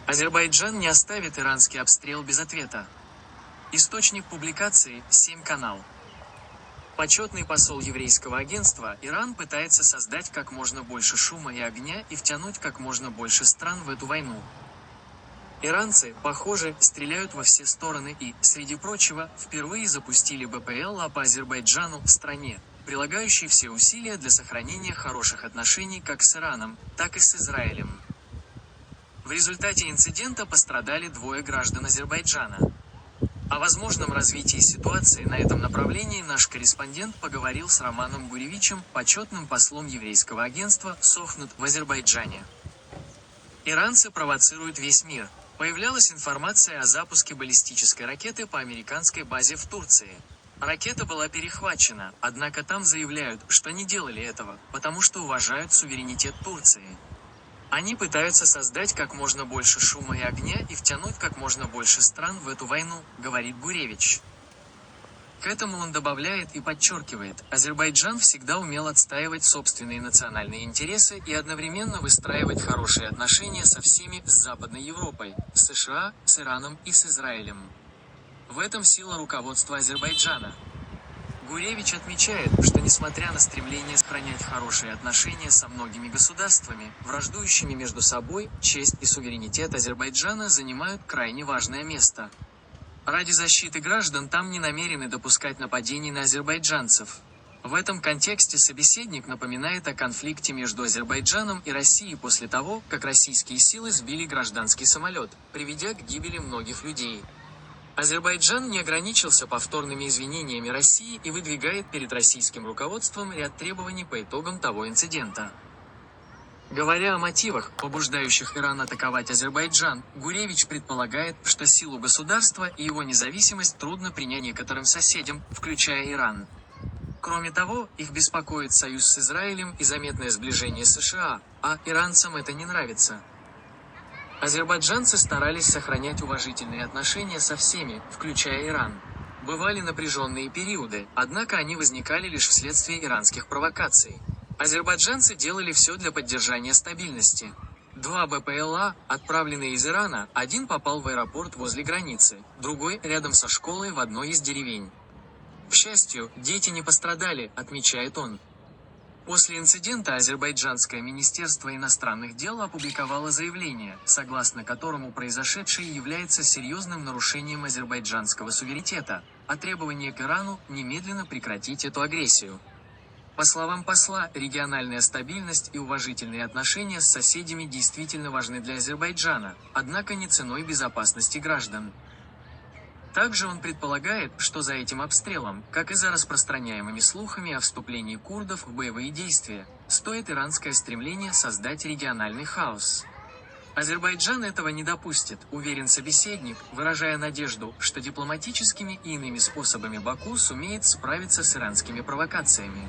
Азербайджан не оставит иранский обстрел без ответа. Источник публикации – 7 канал. Почетный посол еврейского агентства: Иран пытается создать как можно больше шума и огня и втянуть как можно больше стран в эту войну. Иранцы, похоже, стреляют во все стороны и, среди прочего, впервые запустили БПЛА по Азербайджану, стране, прилагающей все усилия для сохранения хороших отношений как с Ираном, так и с Израилем. В результате инцидента пострадали 2 граждан Азербайджана. О возможном развитии ситуации на этом направлении наш корреспондент поговорил с Романом Гуревичем, почетным послом еврейского агентства «Сохнут» в Азербайджане. Иранцы провоцируют весь мир. Появлялась информация о запуске баллистической ракеты по американской базе в Турции. Ракета была перехвачена, однако там заявляют, что не делали этого, потому что уважают суверенитет Турции. Они пытаются создать как можно больше шума и огня и втянуть как можно больше стран в эту войну, говорит Гуревич. К этому он добавляет и подчеркивает: Азербайджан всегда умел отстаивать собственные национальные интересы и одновременно выстраивать хорошие отношения со всеми, с Западной Европой, с США, с Ираном и с Израилем. В этом сила руководства Азербайджана. Гуревич отмечает, что несмотря на стремление сохранять хорошие отношения со многими государствами, враждующими между собой, честь и суверенитет Азербайджана занимают крайне важное место. Ради защиты граждан там не намерены допускать нападений на азербайджанцев. В этом контексте собеседник напоминает о конфликте между Азербайджаном и Россией после того, как российские силы сбили гражданский самолет, приведя к гибели многих людей. Азербайджан не ограничился повторными извинениями России и выдвигает перед российским руководством ряд требований по итогам того инцидента. Говоря о мотивах, побуждающих Иран атаковать Азербайджан, Гуревич предполагает, что силу государства и его независимость трудно принять некоторым соседям, включая Иран. Кроме того, их беспокоит союз с Израилем и заметное сближение с США, а иранцам это не нравится. Азербайджанцы старались сохранять уважительные отношения со всеми, включая Иран. Бывали напряженные периоды, однако они возникали лишь вследствие иранских провокаций. Азербайджанцы делали все для поддержания стабильности. 2 БПЛА, отправленные из Ирана, один попал в аэропорт возле границы, другой рядом со школой в одной из деревень. К счастью, дети не пострадали, отмечает он. После инцидента азербайджанское министерство иностранных дел опубликовало заявление, согласно которому произошедшее является серьезным нарушением азербайджанского суверенитета, а требование к Ирану немедленно прекратить эту агрессию. По словам посла, региональная стабильность и уважительные отношения с соседями действительно важны для Азербайджана, однако не ценой безопасности граждан. Также он предполагает, что за этим обстрелом, как и за распространяемыми слухами о вступлении курдов в боевые действия, стоит иранское стремление создать региональный хаос. Азербайджан этого не допустит, уверен собеседник, выражая надежду, что дипломатическими и иными способами Баку сумеет справиться с иранскими провокациями.